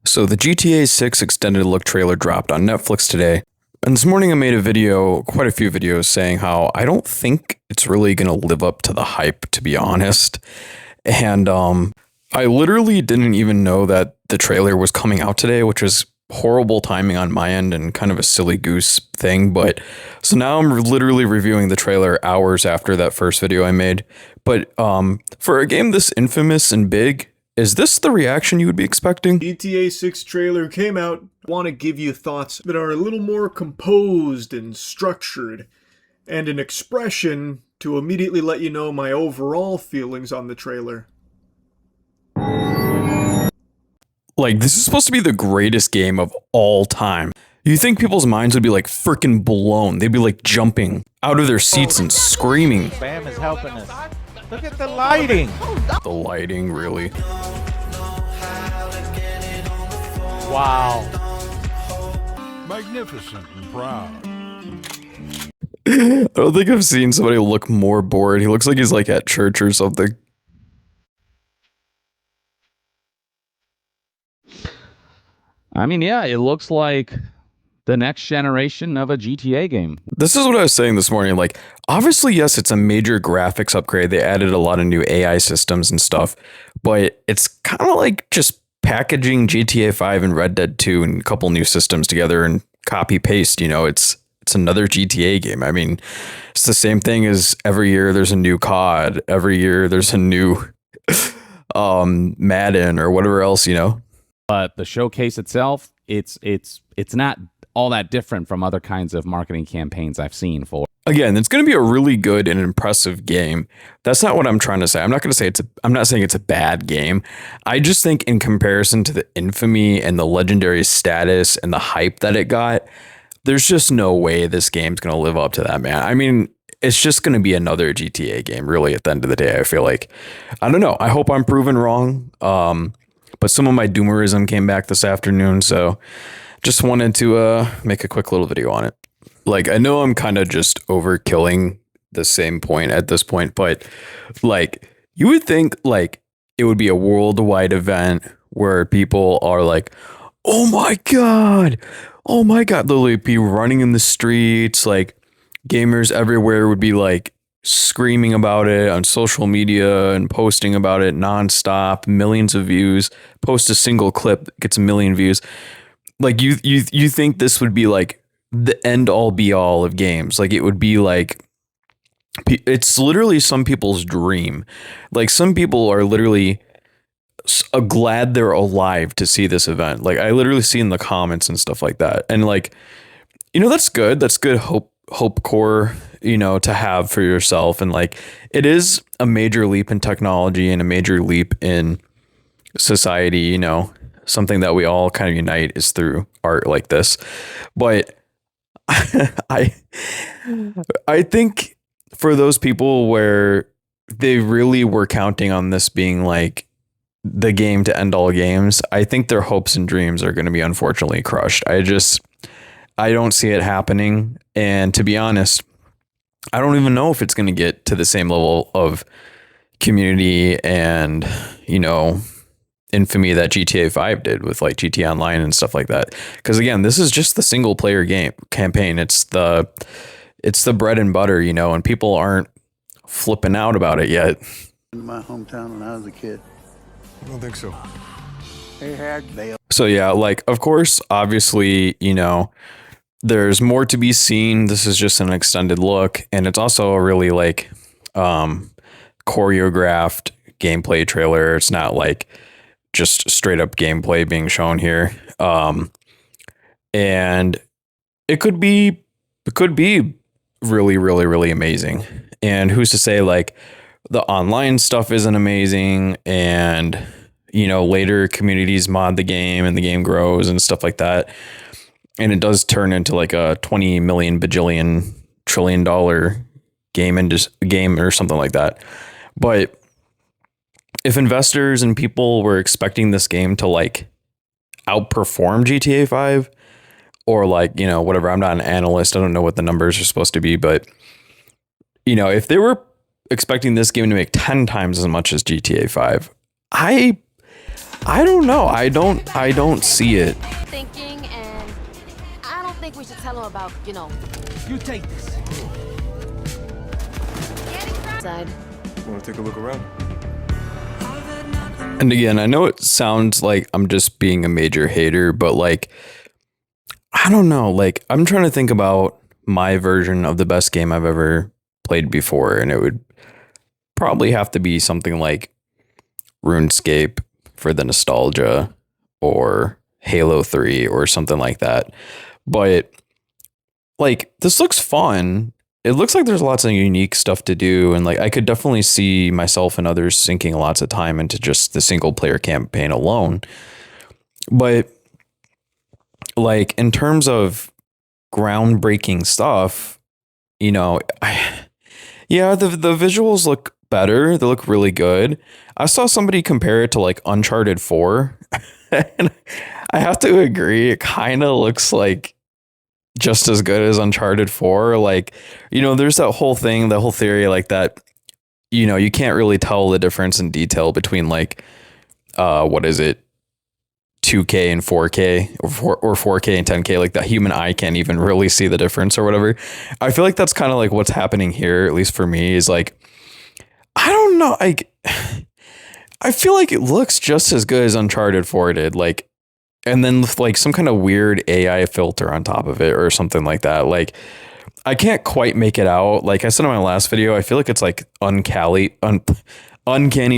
So the GTA 6 extended look trailer dropped on Netflix today. And this morning I made a video, quite a few videos, saying how I don't think it's really going to live up to the hype, to be honest. And I literally didn't even know that the trailer was coming out today, which was horrible timing on my end and kind of a silly goose thing. But so now I'm literally reviewing the trailer hours after that first video I made. But for a game this infamous and big, is this the reaction you would be expecting? GTA 6 trailer came out. Want to give you thoughts that are a little more composed and structured, and an expression to immediately let you know my overall feelings on the trailer. Like, this is supposed to be the greatest game of all time. You think people's minds would be like freaking blown. They'd be like jumping out of their seats and screaming. Bam is helping us. Look at the lighting. The lighting, really. Wow. Magnificent and proud. I don't think I've seen somebody look more bored. He looks like he's like at church or something. I mean, yeah, it looks like the next generation of a GTA game. This is what I was saying this morning. Like, obviously, yes, it's a major graphics upgrade. They added a lot of new AI systems and stuff, but it's kind of like just packaging GTA 5 and Red Dead 2 and a couple new systems together and copy paste. You know, it's another GTA game. I mean, it's the same thing as every year there's a new COD. Every year there's a new Madden or whatever else, you know. But the showcase itself, it's not all that different from other kinds of marketing campaigns I've seen for. Again, it's going to be a really good and impressive game. That's not what I'm trying to say. I'm not going to say I'm not saying it's a bad game. I just think in comparison to the infamy and the legendary status and the hype that it got, there's just no way this game's going to live up to that, man. I mean, it's just going to be another GTA game, really, at the end of the day, I feel like. I don't know. I hope I'm proven wrong. But some of my doomerism came back this afternoon, so just wanted to make a quick little video on it. Like, I know I'm kind of just overkilling the same point at this point, but like, you would think like it would be a worldwide event where people are like, oh my God, literally be running in the streets, like gamers everywhere would be like screaming about it on social media and posting about it nonstop, millions of views. Post a single clip, gets a million views. Like you think this would be like the end all be all of games? Like it would be like, it's literally some people's dream. Like some people are literally glad they're alive to see this event. Like I literally see in the comments and stuff like that. And like, you know, that's good. That's good hope core, you know, to have for yourself. And like, it is a major leap in technology and a major leap in society, you know, something that we all kind of unite is through art like this. But I think for those people where they really were counting on this being like the game to end all games, I think their hopes and dreams are going to be unfortunately crushed. I don't see it happening. And to be honest, I don't even know if it's going to get to the same level of community and, you know, infamy that GTA 5 did with like GTA Online and stuff like that. Because again, this is just the single player game campaign. It's the bread and butter, you know, and people aren't flipping out about it yet. In my hometown when I was a kid. I don't think so. So yeah, like, of course, obviously, you know, there's more to be seen. This is just an extended look. And it's also a really like choreographed gameplay trailer. It's not like just straight up gameplay being shown here. And it could be really, really, really amazing. And who's to say like the online stuff isn't amazing, and you know, later communities mod the game and the game grows and stuff like that. And it does turn into like a 20 million bajillion trillion dollar game or something like that. But if investors and people were expecting this game to like outperform GTA 5 or like, you know, whatever, I'm not an analyst, I don't know what the numbers are supposed to be, but you know, if they were expecting this game to make 10 times as much as GTA 5, I I don't know. I don't see it. Thinking, and I don't think we should tell him about, You take this. side. Want to take a look around? And again, I know it sounds like I'm just being a major hater, but like, I don't know. Like, I'm trying to think about my version of the best game I've ever played before, and it would probably have to be something like RuneScape for the nostalgia, or Halo 3 or something like that. But like, this looks fun. It looks like there's lots of unique stuff to do, and like I could definitely see myself and others sinking lots of time into just the single player campaign alone. But like, in terms of groundbreaking stuff, yeah, the visuals look better. They look really good. I saw somebody compare it to like Uncharted 4, and I have to agree, it kind of looks like just as good as Uncharted 4. Like, there's that whole thing, the whole theory like that, you can't really tell the difference in detail between like, what is it? 2K and 4K or 4K and 10K, like the human eye can't even really see the difference or whatever. I feel like that's kind of like what's happening here, at least for me, is like, I don't know. I feel like it looks just as good as Uncharted 4 did. Like, and then with like some kind of weird AI filter on top of it or something like that. Like, I can't quite make it out. Like I said in my last video, I feel like it's like uncanny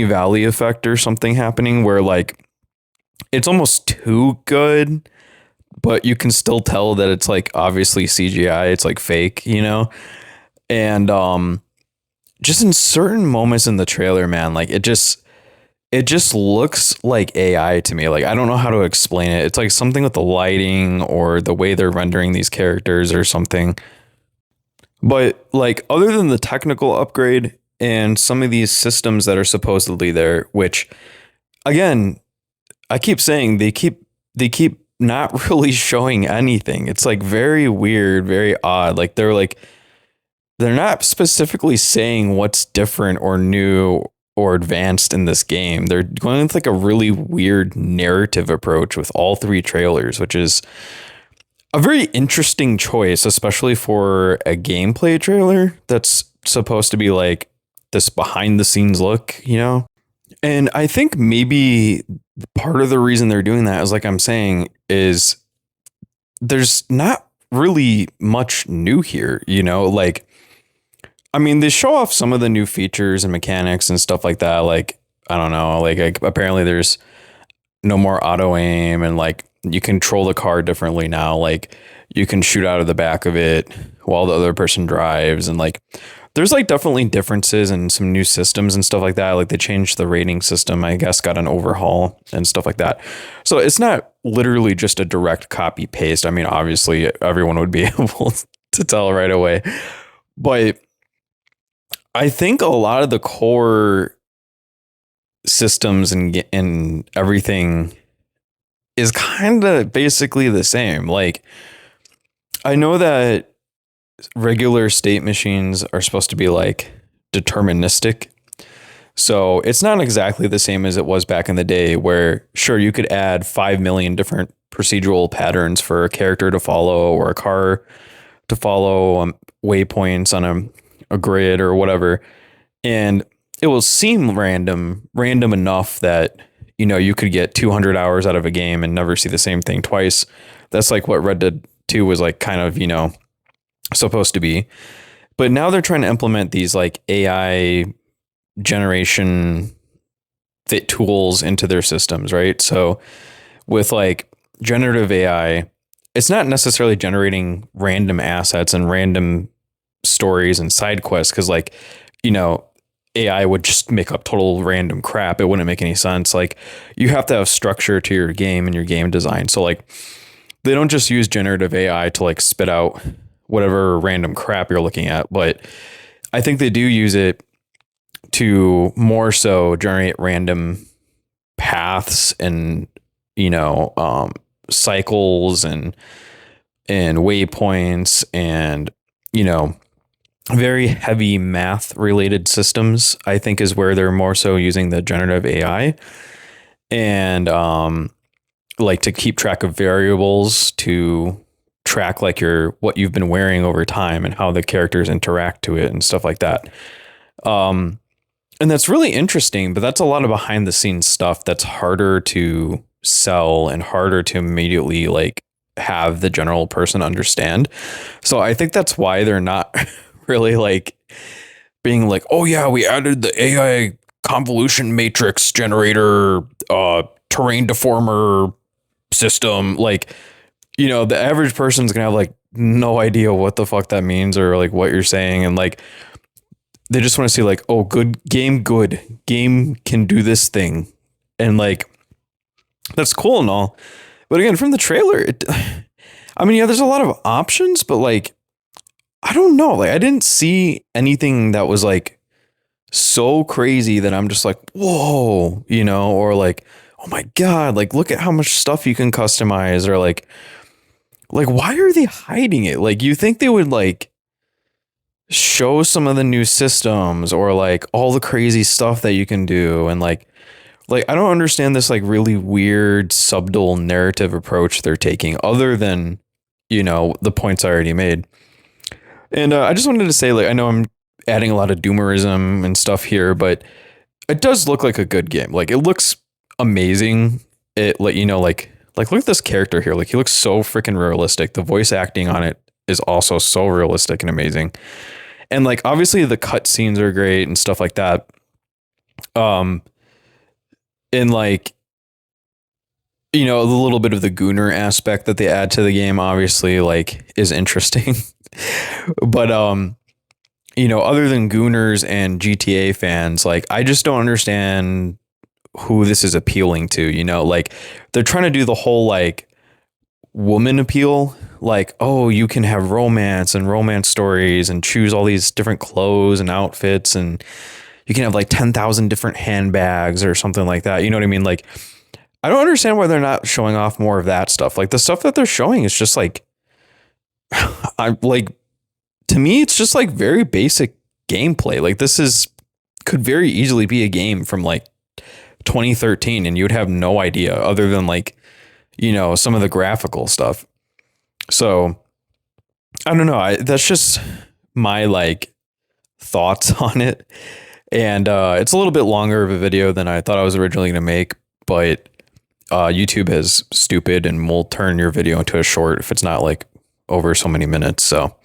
valley effect or something happening where like it's almost too good, but you can still tell that it's like obviously CGI. It's like fake, and just in certain moments in the trailer, man, like it just looks like AI to me. Like, I don't know how to explain it. It's like something with the lighting or the way they're rendering these characters or something. But like, other than the technical upgrade and some of these systems that are supposedly there, which again, I keep saying they keep not really showing anything. It's like very weird, very odd. Like they're not specifically saying what's different or new or advanced in this game. They're going with like a really weird narrative approach with all three trailers, which is a very interesting choice, especially for a gameplay trailer that's supposed to be like this behind the scenes look, And I think maybe part of the reason they're doing that is, like I'm saying, is there's not really much new here, like, I mean, they show off some of the new features and mechanics and stuff like that. Like, I don't know, like apparently there's no more auto aim, and like you control the car differently now. Like you can shoot out of the back of it while the other person drives, and like there's like definitely differences and some new systems and stuff like that. Like they changed the rating system, I guess, got an overhaul and stuff like that. So it's not literally just a direct copy paste. I mean, obviously everyone would be able to tell right away, but I think a lot of the core systems and everything is kind of basically the same. Like, I know that regular state machines are supposed to be like deterministic. So it's not exactly the same as it was back in the day where, sure, you could add 5 million different procedural patterns for a character to follow or a car to follow, waypoints on a grid or whatever, and it will seem random enough that you could get 200 hours out of a game and never see the same thing twice. That's like what Red Dead 2 was like kind of supposed to be. But now they're trying to implement these like AI generation fit tools into their systems, right? So with like generative AI, it's not necessarily generating random assets and random stories and side quests, because like AI would just make up total random crap. It wouldn't make any sense. Like, you have to have structure to your game and your game design. So like, they don't just use generative AI to like spit out whatever random crap you're looking at, but I think they do use it to more so generate random paths and cycles and waypoints and very heavy math related systems, I think, is where they're more so using the generative AI. and like to keep track of variables, to track like what you've been wearing over time and how the characters interact to it and stuff like that. And that's really interesting, but that's a lot of behind the scenes stuff that's harder to sell and harder to immediately like have the general person understand. So I think that's why they're not really like being like, oh yeah, we added the AI convolution matrix generator, terrain deformer system. Like, you know, the average person's gonna have like no idea what the fuck that means or like what you're saying. And like, they just want to see like, oh, good game can do this thing. And like, that's cool and all. But again, from the trailer, I mean, yeah, there's a lot of options, but like, I don't know. Like, I didn't see anything that was like so crazy that I'm just like, whoa, you know, or like, oh my God, like, look at how much stuff you can customize, or like, why are they hiding it? Like, you think they would like show some of the new systems or like all the crazy stuff that you can do. And like, I don't understand this like really weird subtle narrative approach they're taking other than, you know, the points I already made. And I just wanted to say, like, I know I'm adding a lot of doomerism and stuff here, but it does look like a good game. Like, it looks amazing. It like, you know, like look at this character here. Like, he looks so freaking realistic. The voice acting on it is also so realistic and amazing. And like, obviously the cut scenes are great and stuff like that. And like, you know, the little bit of the gooner aspect that they add to the game obviously like is interesting. But you know, other than gooners and GTA fans, like, I just don't understand who this is appealing to, you know, like they're trying to do the whole like woman appeal, like, oh, you can have romance and romance stories and choose all these different clothes and outfits, and you can have like 10,000 different handbags or something like that. You know what I mean? Like, I don't understand why they're not showing off more of that stuff. Like, the stuff that they're showing is just like, I'm like, to me, it's just like very basic gameplay. Like, could very easily be a game from like 2013 and you would have no idea other than like, you know, some of the graphical stuff. So I don't know. That's just my like thoughts on it. And it's a little bit longer of a video than I thought I was originally going to make, but YouTube is stupid and will turn your video into a short if it's not like over so many minutes. So,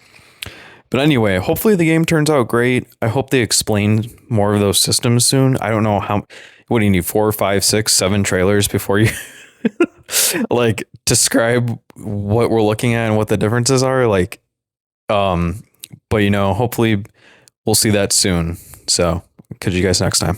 but anyway, hopefully the game turns out great. I hope they explain more of those systems soon. I don't know what do you need? 4, 5, 6, 7 trailers before you like describe what we're looking at and what the differences are, like, but you know, hopefully we'll see that soon. So catch you guys next time.